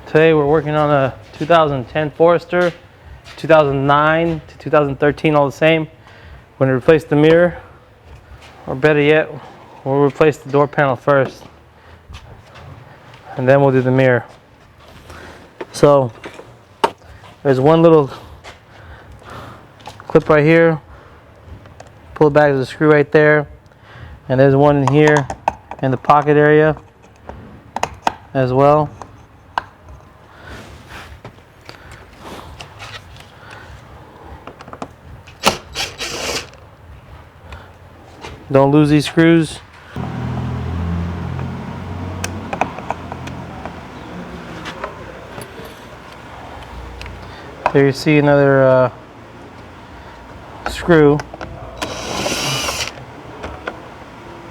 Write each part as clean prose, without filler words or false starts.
Today we're working on a 2010 Forester, 2009 to 2013, all the same. We're going to replace the mirror, or better yet, we'll replace the door panel first, and then we'll do the mirror. So there's one little clip right here, pull it back, there's a screw right there, and there's one in here in the pocket area as well. Don't lose these screws. There you see another screw.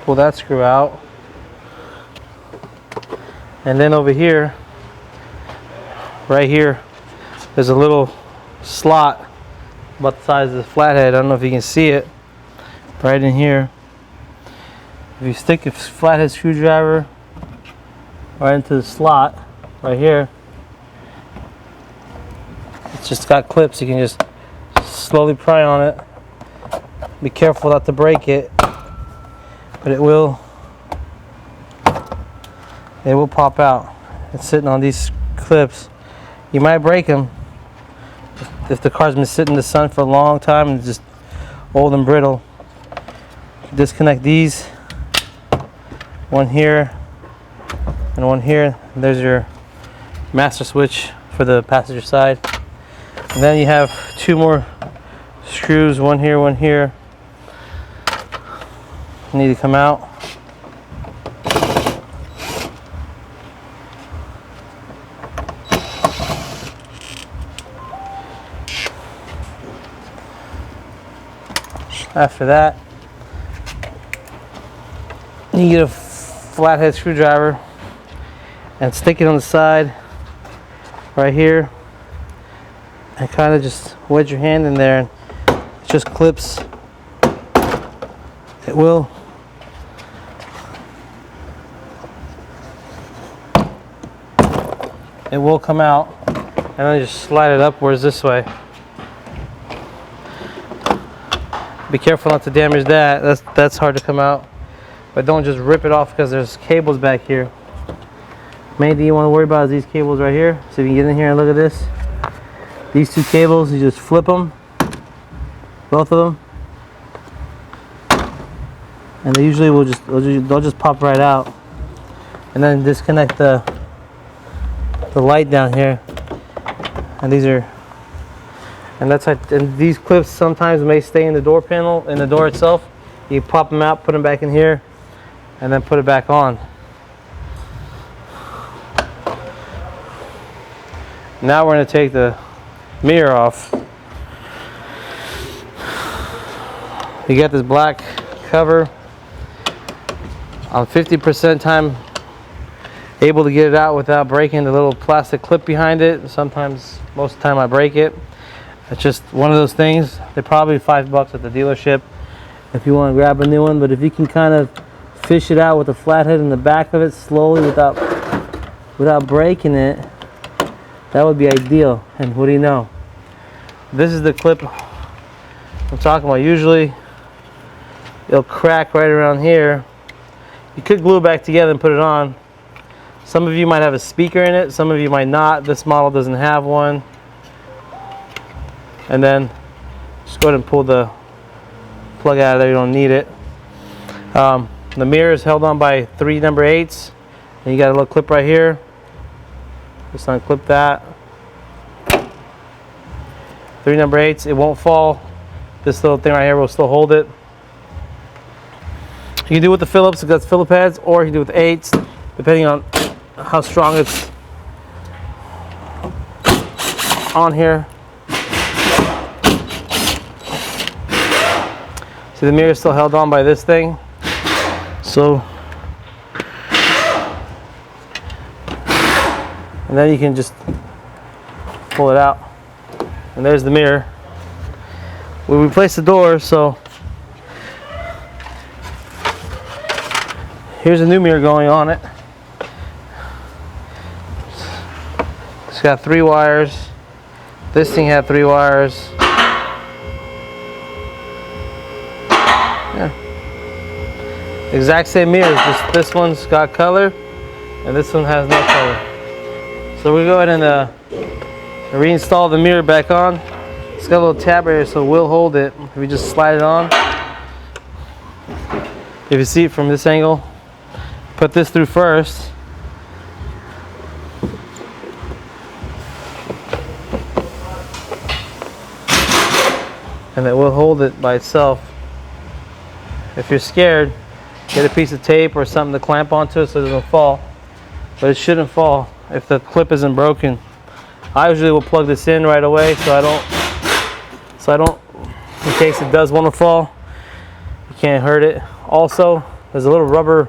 Pull that screw out. And then over here, right here, there's a little slot about the size of the flathead. I don't know if you can see it. Right in here. If you stick a flathead screwdriver right into the slot right here, it's just got clips. You can just slowly pry on it. Be careful not to break it, but it will pop out. It's sitting on these clips. You might break them if the car's been sitting in the sun for a long time and it's just old and brittle. Disconnect these, one here and one here. There's your master switch for the passenger side. And then you have two more screws, one here, need to come out. After that, you get a flathead screwdriver and stick it on the side right here, and kind of just wedge your hand in there, and it just clips. It will come out, and then just slide it upwards this way. Be careful not to damage that. That's hard to come out. But don't just rip it off because there's cables back here. Main thing you want to worry about is these cables right here. So if you can get in here and look at this. These two cables, you just flip them. Both of them. And they usually they'll just pop right out. And then disconnect the light down here. And and these clips sometimes may stay in the door panel, in the door itself. You pop them out, put them back in here, and then put it back on. Now we're going to take the mirror off. You got this black cover. I'm 50% time able to get it out without breaking the little plastic clip behind it. Sometimes, most of the time I break it. It's just one of those things. They're probably $5 at the dealership if you want to grab a new one, but if you can kind of fish it out with the flathead in the back of it slowly without breaking it, that would be ideal. And what do you know? This is the clip I'm talking about. Usually it'll crack right around here. You could glue it back together and put it on. Some of you might have a speaker in it, some of you might not. This model doesn't have one. And then just go ahead and pull the plug out of there, you don't need it. The mirror is held on by 3 number 8s, and you got a little clip right here. Just unclip that. 3 number 8s, it won't fall. This little thing right here will still hold it. You can do it with the Phillips, if that's Phillip heads, or you can do it with 8s, depending on how strong it's on here. See, the mirror is still held on by this thing. So, and then you can just pull it out. And there's the mirror. We replaced the door, so here's a new mirror going on it. It's got 3 wires. This thing had 3 wires. Yeah. Exact same mirrors, just this one's got color and this one has no color. So we'll go ahead and reinstall the mirror back on. It's got a little tab right here, so we'll hold it. If we just slide it on, if you see it from this angle, put this through first. And it will hold it by itself. If you're scared, get a piece of tape or something to clamp onto it so it doesn't fall. But it shouldn't fall if the clip isn't broken. I usually will plug this in right away so I don't, in case it does want to fall, you can't hurt it. Also, there's a little rubber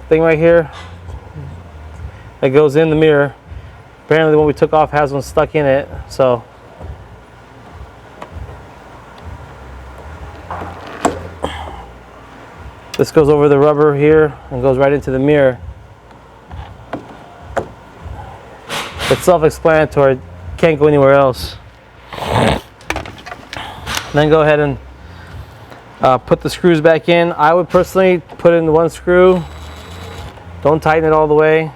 thing right here that goes in the mirror. Apparently the one we took off has one stuck in it, so this goes over the rubber here and goes right into the mirror. It's self-explanatory, can't go anywhere else. Then go ahead and put the screws back in. I would personally put in one screw. Don't tighten it all the way.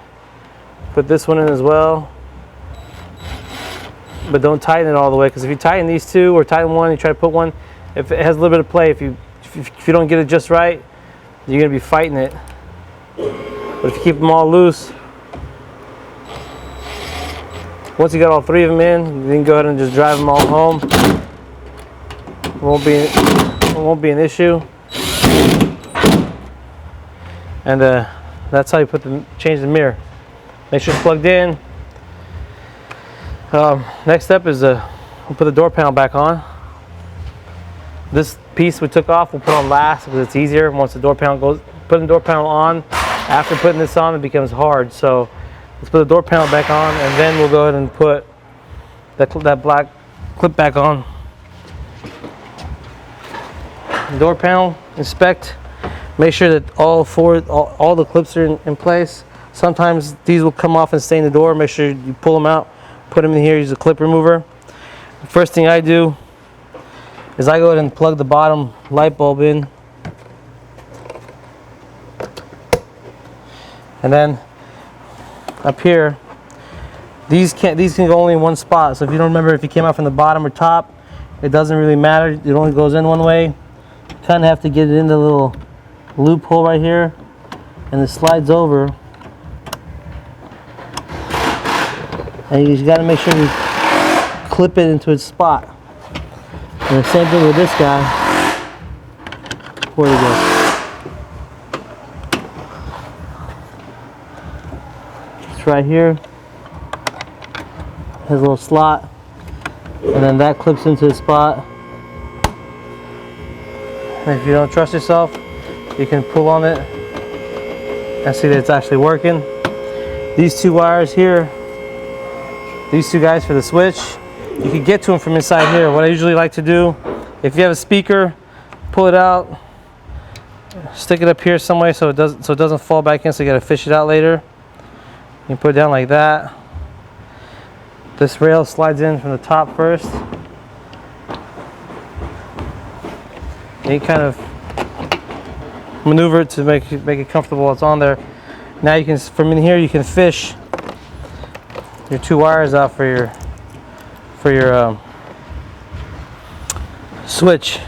Put this one in as well. But don't tighten it all the way, because if you tighten these two or tighten one, you try to put one, if it has a little bit of play, if you don't get it just right, you're going to be fighting it. But if you keep them all loose, once you got all 3 of them in, you can go ahead and just drive them all home. It won't be an issue. And that's how you change the mirror. Make sure it's plugged in. Next step is we'll put the door panel back on. This piece we took off we'll put on last because it's easier. Once the door panel goes, putting the door panel on, after putting this on it becomes hard. So let's put the door panel back on and then we'll go ahead and put that black clip back on. Door panel, inspect, make sure that all the clips are in place. Sometimes these will come off and stay in the door. Make sure you pull them out, put them in here, use a clip remover. The first thing I do is I go ahead and plug the bottom light bulb in. And then up here, these can go only in one spot. So if you don't remember if you came out from the bottom or top, it doesn't really matter. It only goes in one way. You kind of have to get it in the little loophole right here, and it slides over. And you just got to make sure you clip it into its spot. And the same thing with this guy. Where'd it go? It's right here. Has a little slot, and then that clips into the spot. And if you don't trust yourself, you can pull on it and see that it's actually working. These 2 wires here, these 2 guys for the switch, you can get to them from inside here. What I usually like to do, if you have a speaker, pull it out, stick it up here some way so it doesn't fall back in, so you got to fish it out later. You can put it down like that. This rail slides in from the top first. And you kind of maneuver it to make it comfortable while it's on there. Now you can, from in here, you can fish your 2 wires out for your switch.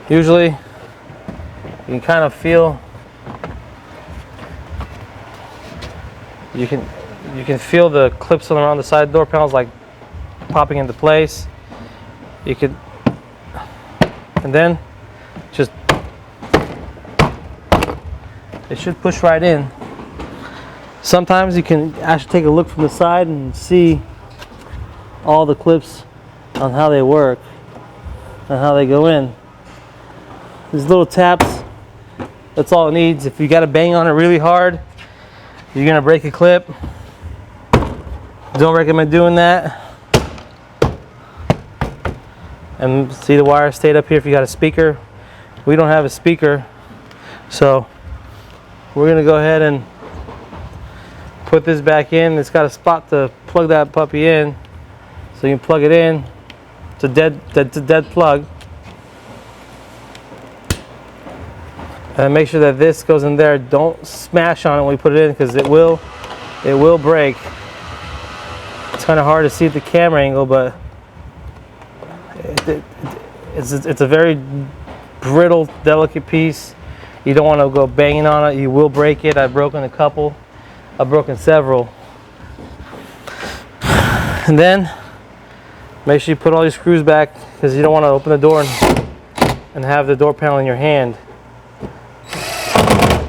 Usually, you can kind of feel. You can feel the clips around the side door panels like popping into place. You could, and then just, it should push right in. Sometimes you can actually take a look from the side and see all the clips on how they work and how they go in. These little taps, that's all it needs. If you got to bang on it really hard, you're gonna break a clip. Don't recommend doing that. And see the wire stayed up here if you got a speaker. We don't have a speaker, so we're gonna go ahead and put this back in. It's got a spot to plug that puppy in, so you can plug it in. It's a dead plug. And make sure that this goes in there. Don't smash on it when we put it in, because it will break. It's kind of hard to see at the camera angle, but it's a very brittle, delicate piece. You don't want to go banging on it. You will break it. I've broken a couple. I've broken several. And then make sure you put all your screws back, because you don't want to open the door and have the door panel in your hand.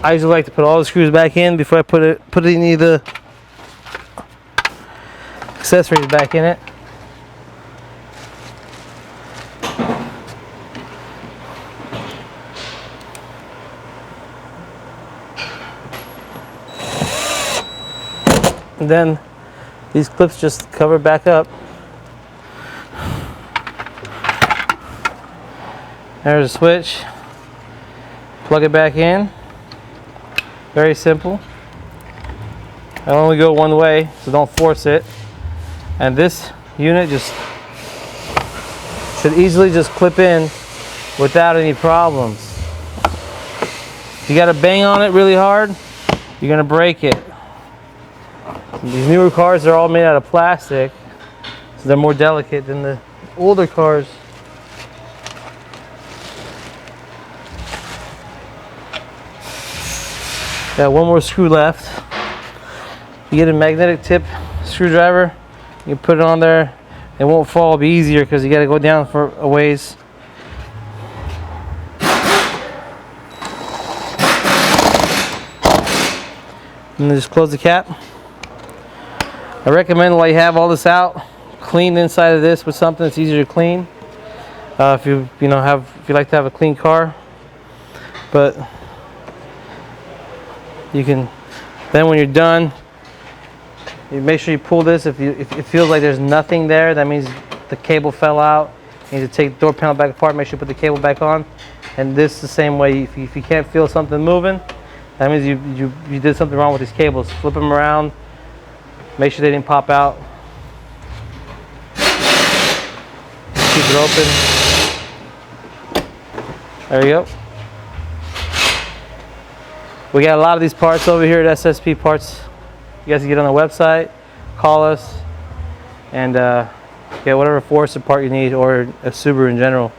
I usually like to put all the screws back in before I put any of the accessories back in it. And then these clips just cover back up. There's a switch. Plug it back in. Very simple. I only go one way, so don't force it. And this unit just should easily just clip in without any problems. If you gotta bang on it really hard, you're gonna break it. These newer cars are all made out of plastic, so they're more delicate than the older cars. Got one more screw left. You get a magnetic tip screwdriver, you put it on there. It won't fall. It'll be easier because you got to go down for a ways. And then just close the cap. I recommend, while you have all this out, clean the inside of this with something that's easier to clean. If you like to have a clean car, but you can. Then when you're done, you make sure you pull this. If it feels like there's nothing there, that means the cable fell out. You need to take the door panel back apart. Make sure you put the cable back on. And this the same way. If you can't feel something moving, that means you did something wrong with these cables. Flip them around. Make sure they didn't pop out. Keep it open. There you go. We got a lot of these parts over here at SSP Parts. You guys can get on the website, call us, and get whatever Forester part you need, or a Subaru in general.